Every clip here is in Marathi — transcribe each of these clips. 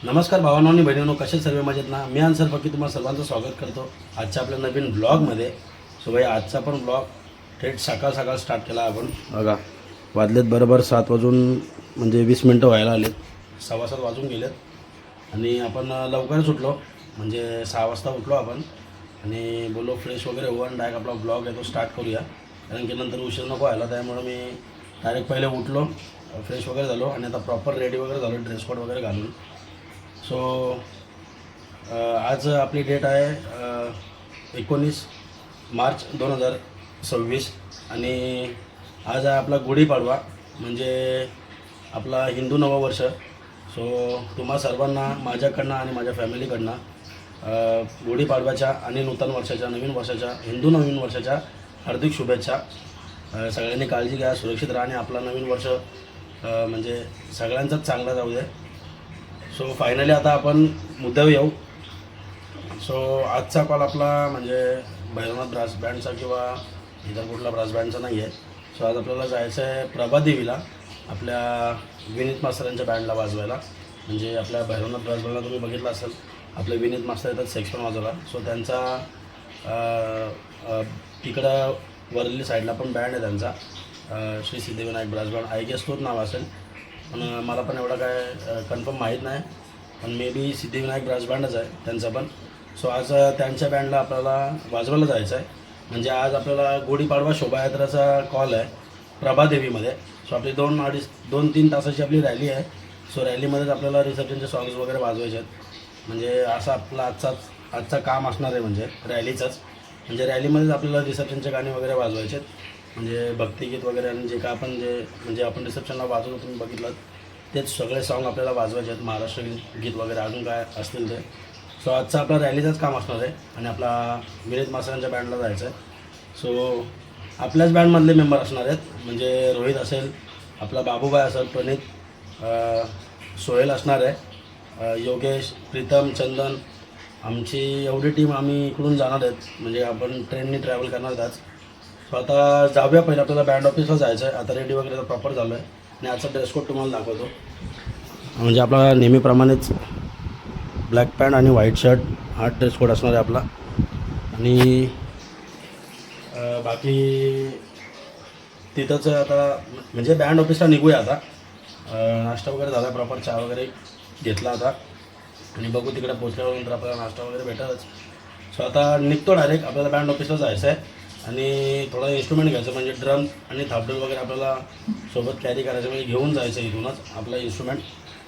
नमस्कार भावांनो आणि बहिणींनो, कसे सर्व मजेत ना. मी अन्सर फकीर तुम्हाला सर्वांचं स्वागत करतो आजच्या आपल्या नवीन ब्लॉगमध्ये. सो भाई आजचा पण ब्लॉग थेट सकाळ सकाळ स्टार्ट केला आपण. बघा वाजलेत बरोबर 7 वाजून म्हणजे 20 मिनटं व्हायला आलेत, 6:15 वाजून गेलेत आणि आपण लवकरच उठलो म्हणजे 6 वाजता उठलो आपण आणि बोललो फ्रेश वगैरे होऊ आणि डायरेक्ट आपला ब्लॉग आहे तो स्टार्ट करूया, कारण की नंतर उशीर नको व्हायला. त्यामुळे मी डायरेक्ट पहिले उठलो, फ्रेश वगैरे झालो आणि आता प्रॉपर रेडी वगैरे झालो ड्रेस कोड वगैरे घालून. सो आज आपली डेट आहे 19 मार्च 2026 आणि आज आहे आपला गुढीपाडवा म्हणजे आपला हिंदू नववर्ष. सो तुम्हा सर्वांना माझ्याकडनं आणि माझ्या फॅमिलीकडनं गुढीपाडव्याच्या आणि नूतन वर्षाच्या नवीन वर्षाच्या हिंदू नवीन वर्षाच्या हार्दिक शुभेच्छा. सगळ्यांनी काळजी घ्या, सुरक्षित राहा आणि आपला नवीन वर्ष म्हणजे सगळ्यांचाच चांगला जाऊ दे. सो फायनली आता आपण मुद्द्यावर येऊ. सो आजचा कॉल आपला म्हणजे भैरवनाथ ब्रास बँडचा किंवा इतर कुठला ब्रास बँडचा नाही आहे. सो आज आपल्याला जायचं आहे प्रभादेवीला, आपल्या विनीत मास्तरांच्या बँडला वाजवायला. म्हणजे आपल्या भैरवनाथ ब्रास बँडला तुम्ही बघितलं असेल, आपले विनीत मास्तर येतात सेक्स पण वाजवायला. सो त्यांचा तिकडं वरली साईडला पण बँड आहे त्यांचा, Shri Siddhivinayak brass band, I guess तोच नाव असेल, पण मला पण एवढं काय कन्फर्म माहीत नाही, पण मे बी सिद्धिविनायक ब्रास बँडच आहे त्यांचा पण. सो आज त्यांच्या बँडला आपल्याला वाजवायला जायचं आहे. म्हणजे आज आपल्याला गुढीपाडवा शोभायात्राचा कॉल आहे प्रभादेवीमध्ये. सो आपली 2-3 तासाची आपली रॅली आहे. सो रॅलीमध्येच आपल्याला रिसेप्शनचे सॉंग्स वगैरे वाजवायचे आहेत. म्हणजे असं आपला आजचा काम असणार आहे म्हणजे रॅलीचंच. म्हणजे रॅलीमध्येच आपल्याला रिसेप्शनचे गाणे वगैरे वाजवायचे आहेत. म्हणजे भक्तिगीत वगैरे आणि जे का आपण म्हणजे आपण रिसेप्शनला वाजवतो तुम्ही बघितलं तेच सगळे सॉन्ग आपल्याला वाजवायचे आहेत, महाराष्ट्र गीत वगैरे अजून काय असतील ते. सो आजचं आपलं रॅलीचंच काम असणार आहे आणि आपला विनीत मास्तरांच्या बँडला जायचं आहे. सो आपल्याच बँडमधले मेंबर असणार आहेत, म्हणजे रोहित असेल, आपला बाबूबाई असेल, प्रणित, सोहेल असणार आहे, योगेश, प्रीतम, चंदन, आमची एवढी टीम आम्ही इकडून जाणार आहेत. म्हणजे आपण ट्रेननी ट्रॅव्हल करणार आहेत आज. सो आता जाऊया, पहिलं आपल्याला बँड ऑफिसला जायचं आहे. आता रेडी वगैरे प्रॉपर झालं आहे आणि आजचा ड्रेस कोड तुम्हाला दाखवतो. म्हणजे आपला नेहमीप्रमाणेच ब्लॅक पॅन्ट आणि व्हाईट शर्ट हा ड्रेस कोड असणार आहे आपला. आणि बाकी तिथंच आता म्हणजे बँड ऑफिसला निघूया आता. नाश्ता वगैरे झाला, प्रॉपर चहा वगैरे घेतला आता आणि बघू तिकडे पोचल्यानंतर आपल्याला नाश्ता वगैरे भेटलच. सो आता निघतो डायरेक्ट, आपल्याला बँड ऑफिसला जायचं आहे आणि थोडा इन्स्ट्रुमेंट घ्यायचं म्हणजे ड्रम आणि थापडोल वगैरे आपल्याला सोबत कॅरी करायचं, म्हणजे घेऊन जायचं इथूनच आपला इन्स्ट्रुमेंट.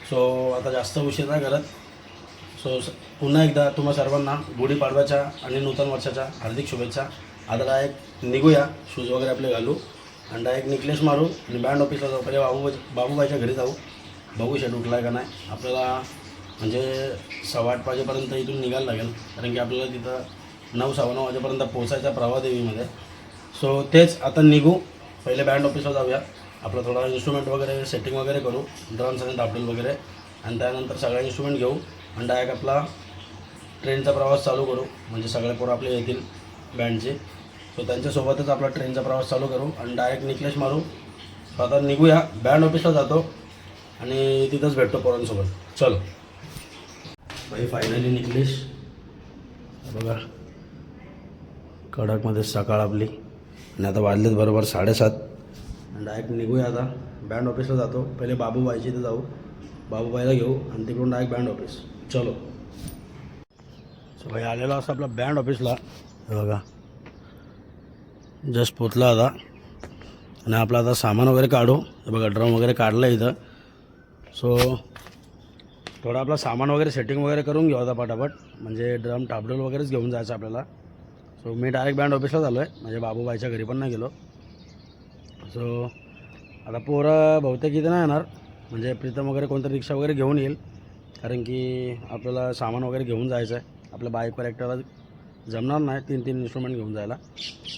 सो आता जास्त उशीर नाही करत. सो पुन्हा एकदा तुम्हा सर्वांना गुढीपाडव्याच्या आणि नूतन वर्षाच्या हार्दिक शुभेच्छा. आता डायरेक्ट निघूया, शूज वगैरे आपले घालू आणि डायरेक्ट निकलेश मारू आणि बँड ऑफिसला जाऊ. पहिले बाबूबाईच्या घरी जाऊ, बघू शेड उठला आहे का नाही. आपल्याला म्हणजे 8:15 वाजेपर्यंत इथून निघायला लागेल, कारण की आपल्याला तिथं 9-9:15 वाजेपर्यंत पोचायचं प्रभादेवीमध्ये. सो तेच आता निघू, पहिले बँड ऑफिसला जाऊया, आपलं थोडा इन्स्ट्रुमेंट वगैरे सेटिंग वगैरे करू, ड्रम्स आणि डाबडल वगैरे, आणि त्यानंतर सगळे इन्स्ट्रुमेंट घेऊ आणि डायरेक्ट आपला ट्रेनचा प्रवास चालू करू. म्हणजे सगळे पोरं आपले येतील बँडचे. सो त्यांच्यासोबतच आपला ट्रेनचा प्रवास चालू करू आणि डायरेक्ट निकलेश मारू. सो आता निघूया, बँड ऑफिसला जातो आणि तिथंच भेटतो पोरांसोबत. चलो भाई, फायनली निकलेश बघा, कडकमध्ये सकाळ आपली आणि आता वाजलेत बरोबर 7:30 आणि डायरेक्ट निघूया आता बँड ऑफिसला जातो. पहिले बाबूबाईची इथं जाऊ, बाबूबाईला घेऊ आणि तिकडून डायरेक्ट बँड ऑफिस. चलो. सो भाई आलेलो असं आपला बँड ऑफिसला, बघा जस्ट पोचला आता आणि आपलं आता सामान वगैरे काढू. बघा ड्रम वगैरे काढलं इथं. सो थोडं आपलं सामान वगैरे सेटिंग वगैरे करून घेऊ आता पटापट, म्हणजे ड्रम टाबडोल वगैरेच घेऊन जायचं आपल्याला. सो मी डायरेक्ट बँड ऑफिसला झालो आहे, म्हणजे बाबूबाईच्या घरी पण नाही गेलो. सो आता पोरं बहुतेक इथं नाही येणार, म्हणजे प्रीतम वगैरे कोणतरी रिक्षा वगैरे घेऊन येईल, कारण की आपल्याला सामान वगैरे घेऊन जायचं आहे. आपल्या बाईकवर एकट्याला जमणार नाही 3 इन्स्ट्रुमेंट घेऊन जायला.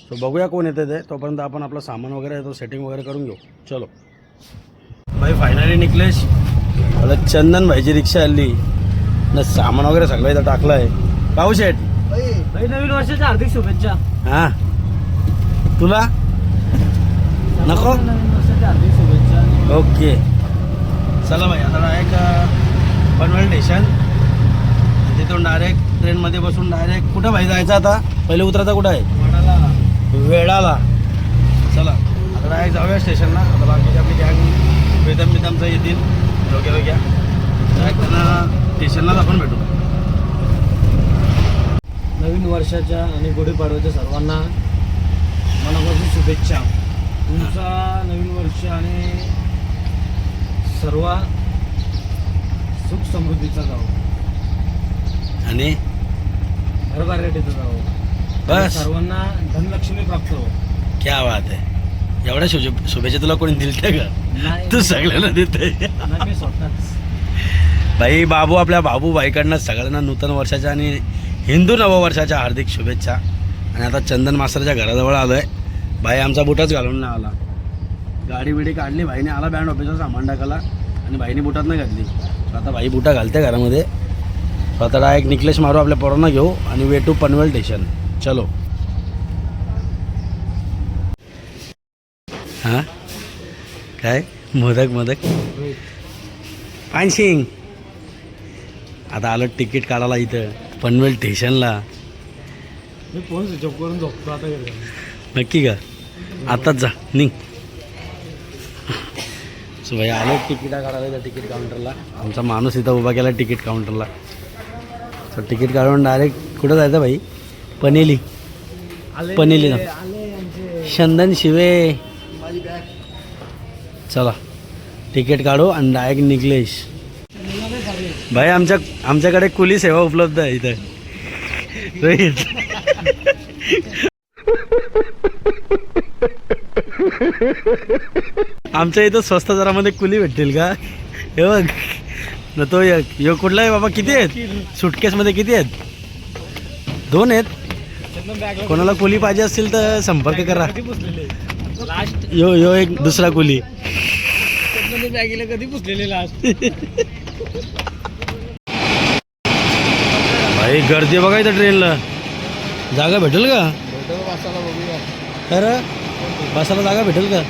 सो बघूया कोण येते ते, तोपर्यंत आपण आपलं सामान वगैरे तो सेटिंग वगैरे करून घेऊ. चलो भाई, फायनली निकलेश. आता चंदन भाईची रिक्षा आली ना, सामान वगैरे सगळं इथं टाकलं आहे. पाहू शेट भाई नवीन वर्षाच्या हार्दिक शुभेच्छा. हां तुला नको. नवीन वर्षाच्या हार्दिक शुभेच्छा. ओके चला भाई, आता डायरेक्ट पनवेल स्टेशन. तिथून डायरेक्ट ट्रेनमध्ये बसून डायरेक्ट कुठं भाई जायचं आता? पहिले उतरायचं कुठं आहे? वेळाला. चला आता डायरेक्ट जाऊया स्टेशनला. आता बाकीची आपली गँग वेदमचं येतील वेगळ्या डायरेक्ट त्यांना स्टेशनलाच आपण भेटू. नवीन वर्षाच्या आणि गुढीपाडव्याच्या सर्वांना मनापासून शुभेच्छा. तुमचा नवीन वर्ष आणि सर्व सुख समृद्धीचा जावो आणि भरभराटीचा जावो. बस. सर्वांना धनलक्ष्मी प्राप्त हो. क्या बात आहे. एवढ्या शुभेच्छा तुला कोणी दिलत्या का? नाही तू सगळ्यांना देतोय. नाही, मी स्वतःच. भाई बाबू, आपल्या बाबू भाईकडनं सगळ्यांना नूतन वर्षाच्या आणि हिंदू नववर्षाच्या हार्दिक शुभेच्छा. आणि आता चंदन मास्तरच्या घराजवळ आलो आहे. भाई आमचा बुटच घालून नाही आला. गाडी बिडी काढली भाईने, आला बँड ऑफिसर सामान टाकायला आणि भाईने बुटात नाही घातली. आता भाई बुटा घालते घरामध्ये. आता डायरेक्ट निकलेश मारू, आपल्या पोरांना घेऊ आणि वे टू पनवेल स्टेशन. चलो. हां काय मोदक पानशिंग. आता आलं तिकीट काढायला इथं पनवेल स्टेशनला. मी फोन स्विच ऑफ करून झोपतो आता घरी. नक्की का? आताच जा निघ. सो भाई आलो तिकीटा काढायला त्या तिकीट काउंटरला. आमचा माणूस इथं उभा केला तिकीट काउंटरला. सो तिकीट काढून डायरेक्ट कुठं जायचं भाई? पनेली. पनेली ना. आले आमचे चंदन शिवे. चला तिकीट काढू आणि डायरेक्ट निघलेश. भाई आमच्याकडे कुली सेवा उपलब्ध आहे इथं. रोहित आमच्या इथं स्वस्त दरामध्ये कुली भेटतील का? हे बघ न तो यो कुठला आहे बाबा? किती आहेत सुटकेसमध्ये? किती आहेत? 2 आहेत. कोणाला कुली पाहिजे असतील तर संपर्क करा. लास्ट यो एक दुसरा कुली. बॅगीला कधी पुसलेले लास्ट. भाई गर्दी बघा इथं ट्रेनला. जागा भेटेल का? खरं बसायला जागा भेटेल का?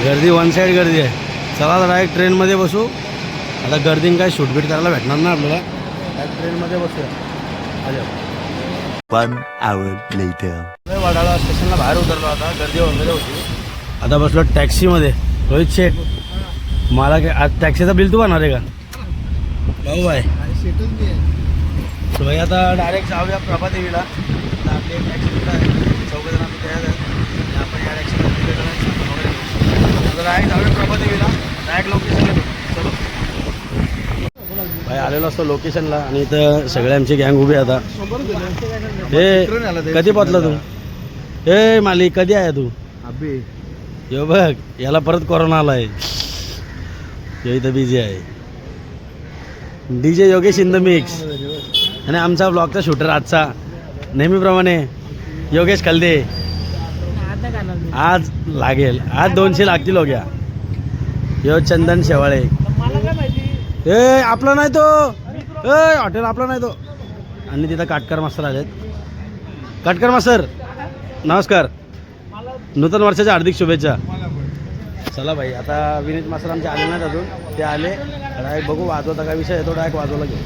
गर्दी वन साईड गर्दी आहे. चला आता डायरेक्ट ट्रेनमध्ये बसू. आता गर्दीने काय शूटबीट करायला भेटणार ना आपल्याला. डायरेक्ट ट्रेनमध्ये बसूया. 1 hour later. वडाळा स्टेशनला बाहेर उतरलो. आता गर्दी वगैरे होती. आता बसलो टॅक्सीमध्ये. रोहित शेठ मला काय आज टॅक्सीचं बिल तू बनणार आहे का? भाऊ बाय. भाई आता डायरेक्ट जाऊया प्रभादेवीला. आता आपली एक टॅक्सी आहे. 4 जण आम्ही तयार आहेत. आणि आपण या टॅक्सीमध्ये आता डायरेक्ट जाऊया प्रभादेवीला. डायरेक्ट लोकेशनला. चलो भाई आलेलो असतो लोकेशनला आणि इथं सगळे आमची गँग उभी आहे आता. हे कधी पोचला तू? ए मालिक कधी आहे तू? अबे यो बघ याला परत कोरोना आलाय. यो इथं बिझी आहे. DJ Yogesh in the mix. आणि आमचा ब्लॉगचा शूटर आजचा नेहमीप्रमाणे योगेश खलदे. आज लागेल. आज 200 लागतील हो गया. यो चंदन शेवाळे. ए आपला नाही तो. ए हॉटेल आपला नाही तो. आणि तिथं काटकर मास्तर आलेत. काटकर मास्तर नमस्कार. नूतन वर्षाच्या हार्दिक शुभेच्छा. चला भाई आता विनीत मास्तर आमचे आले नाहीत अजून. ते आले डायरेक्ट बघू वाजवता काय विषय येतो. डायरेक्ट वाजवला घेऊ.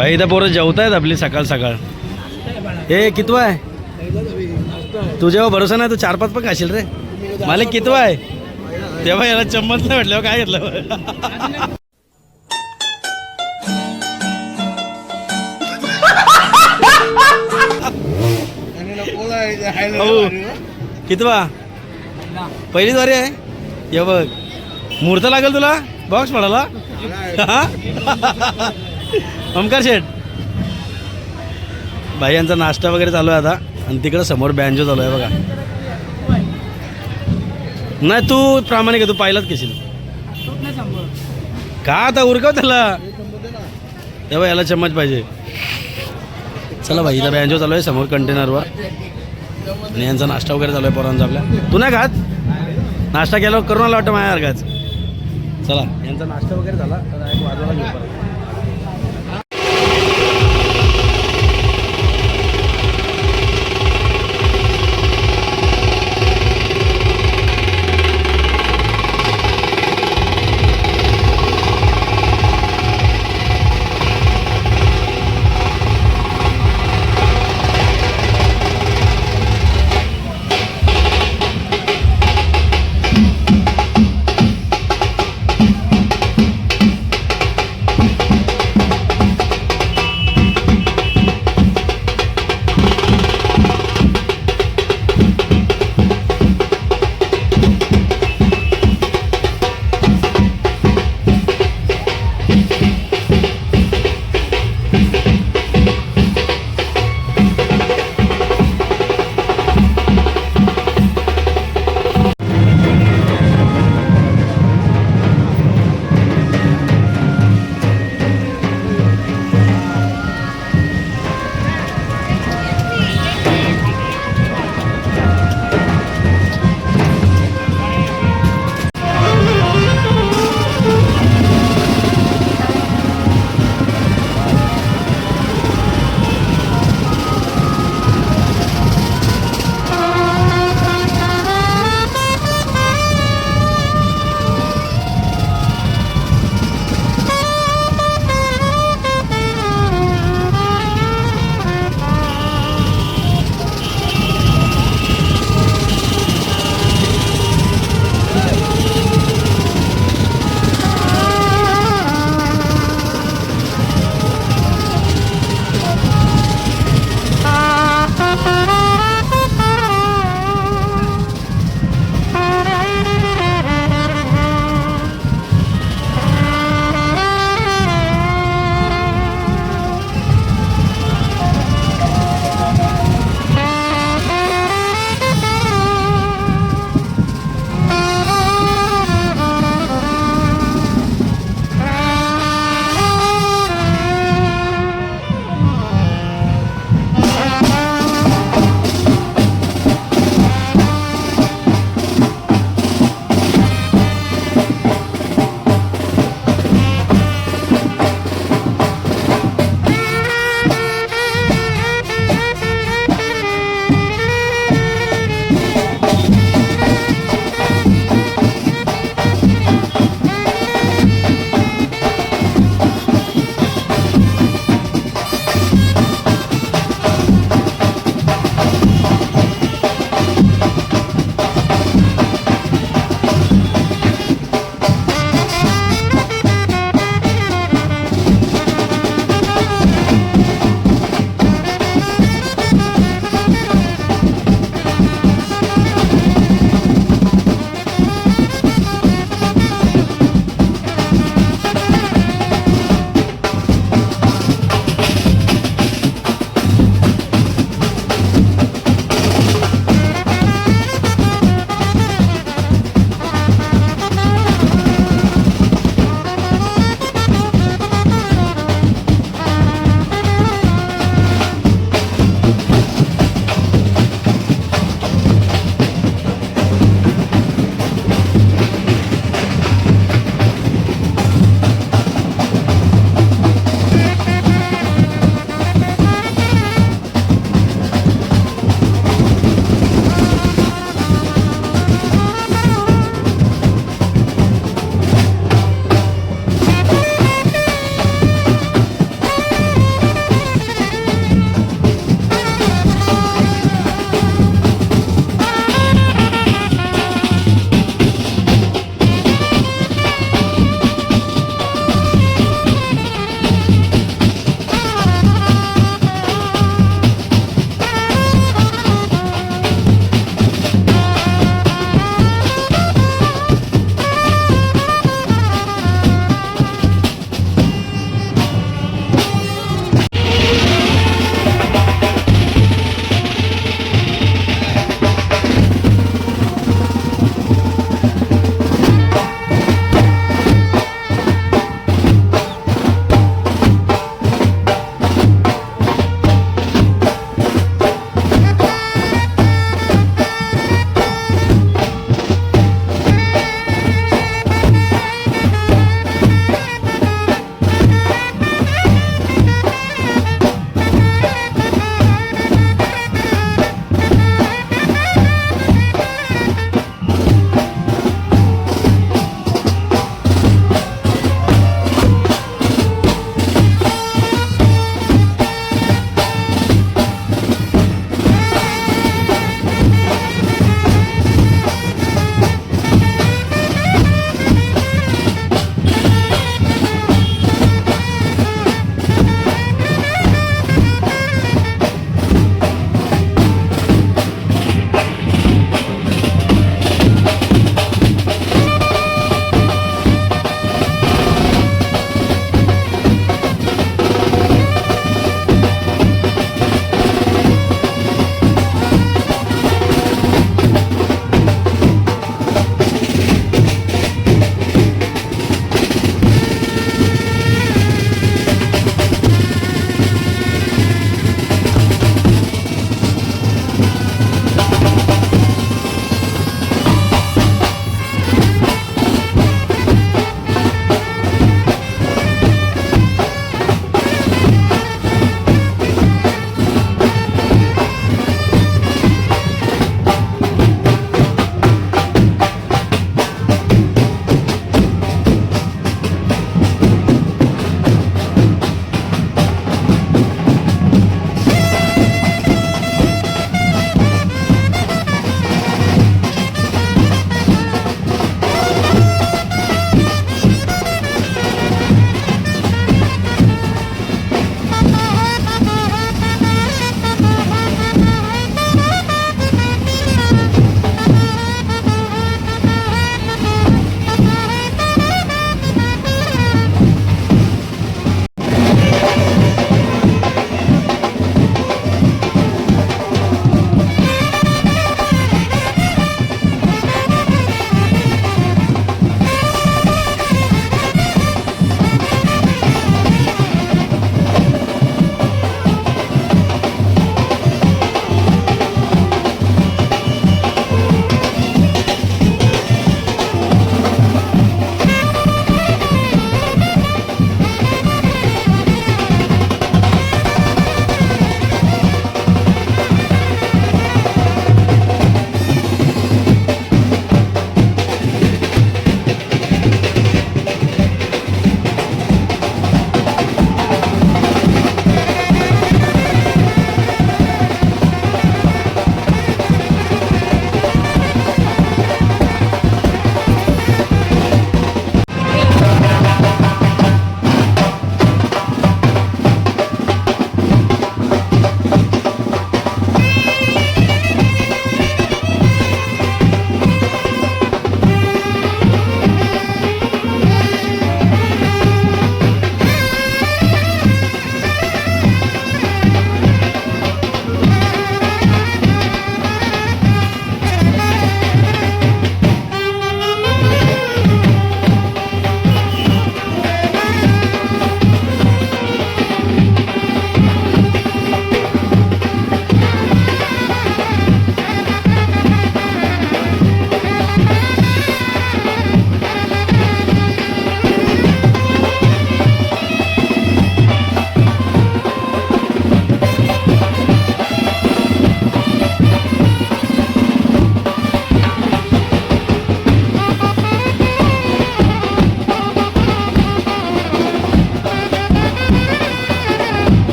भाई इथं पोरं जेवतायत आपली सकाळ सकाळ. हे कितवा आहे तुझ्यावर भरोसा नाही, तू 4-5 पण खाशील रे. मला कितवा आहे तेव्हा याला चम्मच नाही म्हटल्यावर काय घेतलं. कितवा पहिलीच वारी आहे. ये बघ मुहूर्त लागेल तुला बॉक्स पडाला. ओमकार शेठ भाई यांचा नाश्ता वगैरे चालू आहे आता. आणि तिकडं समोर बँजो चालू आहे बघा. नाही तू प्रामाणिक आहे, तू पाहिलाच घेशील का. आता उरकव त्याला तेव्हा याला चम्मच पाहिजे. चला भाई इथं बँजो चालू आहे समोर कंटेनरवर. आणि यांचा नाश्ता वगैरे चालू आहे पोरांचा आपल्या. तू नाही खात नाश्ता केल्यावर करून आला वाटतं माझ्यासारखाच. चला यांचा नाश्ता वगैरे झाला तर एक वाजवायला घेऊ परत.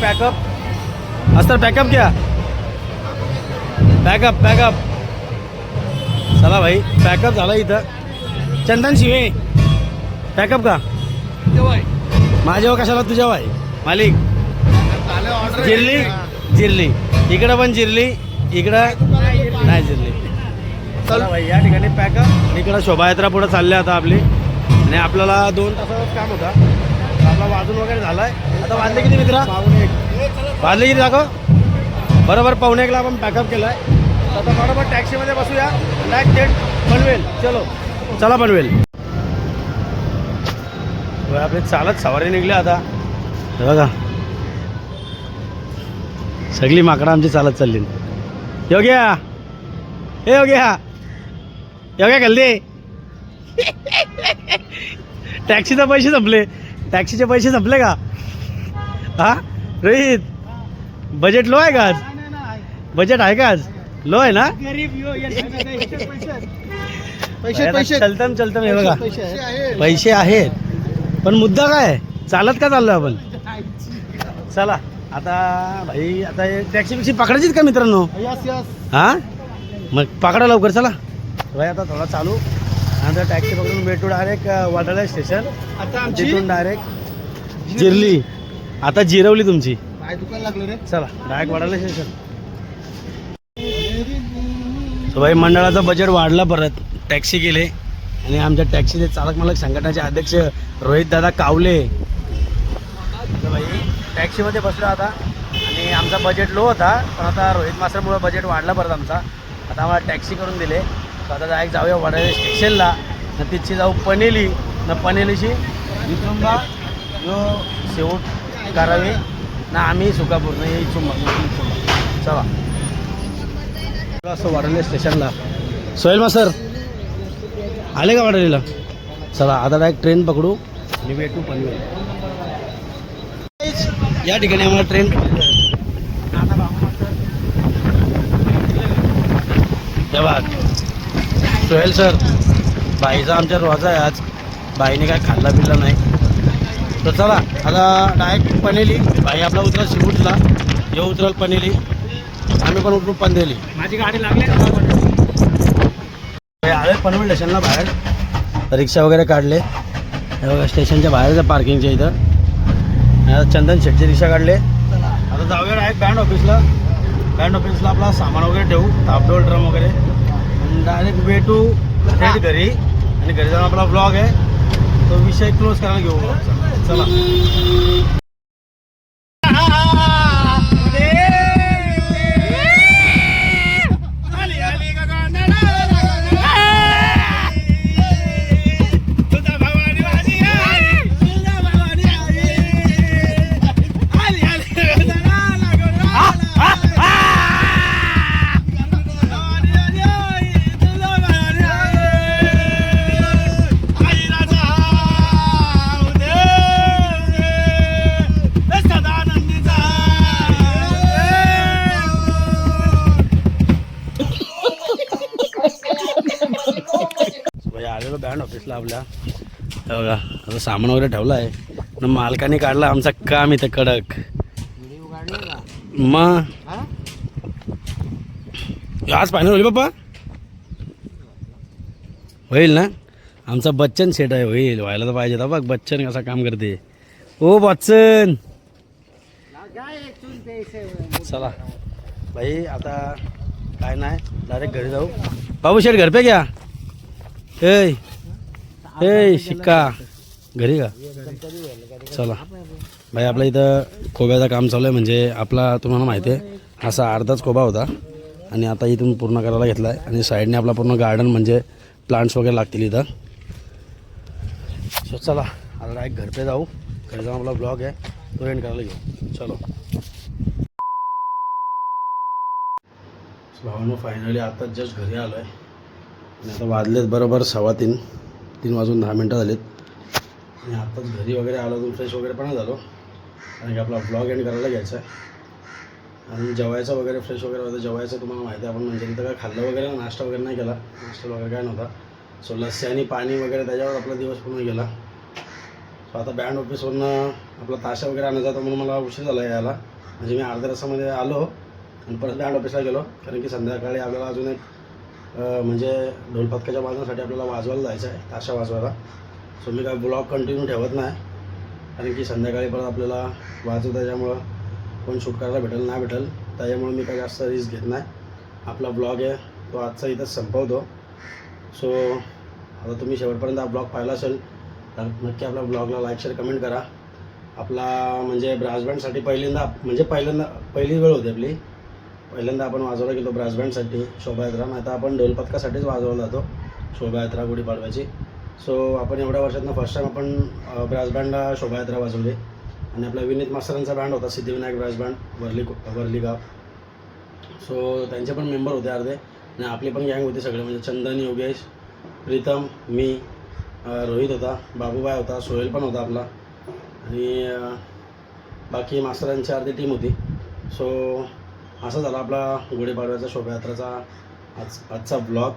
पॅकअप अस्तर पॅकअप क्या पॅकअप चला भाई पॅकअप झाला इथं चंदन शिवे पॅकअप का माझ्यावर कशाला तुझ्या भाई मालिक जिरली इकडं पण जिरली इकडं नाही जिरली चला भाई या ठिकाणी पॅकअप इकडं शोभायात्रा पुढे चालली आता आपली आणि आपल्याला 2 तासाचं काम होता आपला वाजून वगैरे झालाय आता वाजले किती मित्रा वाजले किती दाखव बरोबर 1:45 आपण पॅकअप केलाय आता बरोबर टॅक्सीमध्ये बसूया डायरेक्ट थेट पनवेल चला पनवेल आपले चालत सवारी निघली आता हे बघा सगळी माकडं आमची चालत चालली योग्या गल्ली टॅक्सीचे पैसे संपले का हा रोहित बजेट लो आहे का आज बजेट आहे का आज लो आहे ना चलतम हे बघा पैसे आहेत पण मुद्दा काय चालत का चाललोय आपण चला आता भाई आता टॅक्सी पकडायचीच का मित्रांनो हा मग पकडा लवकर चला भाई आता थोडा चालू नंतर टॅक्सी पकडून भेटू डायरेक्ट वाटाळा स्टेशन आता तिथून डायरेक्ट जिरली आता जिरवली तुमची दुकान लागलं रे चला डायरेक्ट वाटाळा स्टेशन सो भाई मंडळाचं बजेट वाढलं परत टॅक्सी केले आणि आमच्या टॅक्सीचे चालक मालक संघटनाचे अध्यक्ष रोहित दादा कावले भाई टॅक्सीमध्ये बसलो आता आणि आमचा बजेट लो होता पण आता रोहित मास्टरमुळे बजेट वाढला परत आमचा आता आम्हाला टॅक्सी करून दिले तर आता डायरेक्ट जाऊया वडाळे स्टेशनला न तिथची जाऊ पनेली न पनेलीशी विक्रमबा यो शेवट करावे ना आम्ही सुकापूर न ये चुंबा चला असं वडाळे स्टेशनला सोहेल मास्टर आले का वडाळीला चला आता डायरेक्ट ट्रेन पकडू आणि भेटू पनवेल या ठिकाणी आम्हाला ट्रेन सोहेल सर बाईचा आमच्या रोजा आहे आज बाईने काय खाल्ला पिल्ला नाही तर चला आता डायरेक्ट पनेली बाई आपला उतरल शिवूटला यो उतरल पनेली आम्ही पण उतरून पनवेली माझी गाडी लागली आले पनवेल स्टेशनला बाहेर रिक्षा वगैरे काढले हे बघा स्टेशनच्या बाहेरचं पार्किंगच्या इथं चंदन शेटची रिक्षा काढले आता जाऊया डायरेक्ट बँड ऑफिसला आपला सामान वगैरे ठेवू तापडोल ड्रम वगैरे डायरेक्ट भेटू थेट घरी आणि घरी जाऊन आपला ब्लॉग आहे तो विषय क्लोज करायला घेऊ चला आलेलो बँड ऑफिसला आपल्या हे बघा आता सामान वगैरे ठेवलं आहे न मालकाने काढला आमचा काम इथं कडक मग आज फायनल होईल बाप्पा होईल ना आमचा बच्चन सेट आहे होईल व्हायला तर पाहिजे बघ बच्चन कसा काम करते ओ बच्चन चला भाई आता काय नाही डायरेक्ट घरी जाऊ बाबू शेठ घर पे क्या ए शिक्का घरी का चला भाई आपल्या इथं खोब्याचं काम चालू आहे म्हणजे आपला तुम्हाला माहिती आहे असा अर्धाच खोबा होता आणि आता इथून पूर्ण करायला घेतला आहे आणि साईडने आपला पूर्ण गार्डन म्हणजे प्लांट्स वगैरे लागतील इथं सो चला आता डायरेक्ट घर पे जाऊ घरी जाऊन आपला ब्लॉग आहे तो एंड करायला घेऊ चलो भावांनो फायनली आता जस्ट घरी आलो आहे आणि आता वाजलेत बरोबर 3:15 3 वाजून 10 मिनटं झालेत आणि आताच घरी वगैरे आलो अजून फ्रेश वगैरे पण झालो आणि आपला ब्लॉग एंड करायला घ्यायचा आहे आणि जेवायचं वगैरे फ्रेश वगैरे होतं जेवायचं तुम्हाला माहिती आहे आपण म्हणजे इथं काय खाल्लं वगैरे नाश्ता वगैरे नाही केला नाश्ता वगैरे काय नव्हता सो लस्सी आणि पाणी वगैरे त्याच्यावर आपला दिवस पूर्ण गेला सो आता बँड ऑफिसवरनं आपला ताशा वगैरे आणायचा होता म्हणून मला उशीर झाला यायला म्हणजे मी अर्ध्या तासामध्ये आलो आणि परत बँड ऑफिसला गेलो, कारण की संध्याकाळी आपल्याला अजून एक म्हणजे ढोलपथकाच्या वाजवण्यासाठी आपल्याला वाजवायला जायचं आहे, ताशा वाजवायला. सो मी काय ब्लॉग कंटिन्यू ठेवत नाही, कारण की संध्याकाळी परत आपल्याला वाजवतं त्याच्यामुळं कोण शूट करायला नाही भेटेल, त्याच्यामुळे मी काय जास्त रिस्क घेत नाही. आपला ब्लॉग आहे तो आजचा इथंच संपवतो. सो आता तुम्ही शेवटपर्यंत हा ब्लॉग पाहिला असेल तर नक्की आपल्या ब्लॉगला लाईक शेअर कमेंट करा. आपला म्हणजे ब्रास बँडसाठी पहिली वेळ होती आपली. पहिल्यांदा आपण वाजवला गेलो ब्रास बँडसाठी शोभायात्रा, नाही तर आपण ढोलपथकासाठीच वाजवला जातो शोभायात्रा गुढीपाडव्याची. सो आपण एवढ्या वर्षातनं फर्स्ट टाईम आपण ब्रास बँडला शोभायात्रा वाजवली. आणि आपला विनीत मास्तरांचा बँड होता सिद्धिविनायक ब्रास बँड वर्ली गाव. सो त्यांचे पण मेंबर होते अर्धे आणि आपली पण गँग होती सगळे, म्हणजे चंदन, योगेश, प्रीतम, मी, रोहित होता, बाबूबाई होता, सोहेल पण होता आपला आणि बाकी मास्तरांची अर्धी टीम होती. सो असा झाला आपला गुढीपाडव्याचा शोभायात्राचा आजचा ब्लॉग.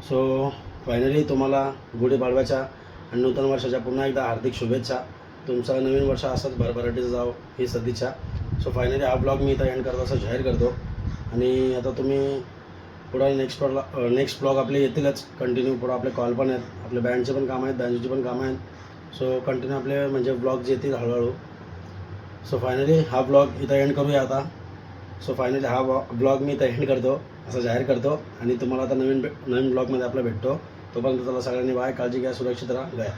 सो फायनली तुम्हाला गुढीपाडव्याच्या आणि नूतन वर्षाच्या पुन्हा एकदा हार्दिक शुभेच्छा. तुमचा नवीन वर्ष असंच भरभराटीचं जावं ही सदिच्छा. सो फायनली हा ब्लॉग मी इथं एंड करतो असं जाहीर करतो. आणि आता तुम्ही पुढं नेक्स्ट ब्लॉग आपले येतीलच कंटिन्यू. पुढं आपले कॉल पण आहेत, आपले बँडचे पण कामं आहेत, बँजूचे पण कामं आहेत. सो कंटिन्यू आपले म्हणजे ब्लॉग येतील हळूहळू. सो फायनली हा ब्लॉग इथं एंड करूया आता. सो फायनली हा ब्लॉग मी इथं एंड करतो असं जाहीर करतो आणि तुम्हाला आता नवीन ब्लॉगमध्ये आपला भेटतो. तोपर्यंत चला सगळ्यांनी बाय, काळजी घ्या, सुरक्षित राहा, गया.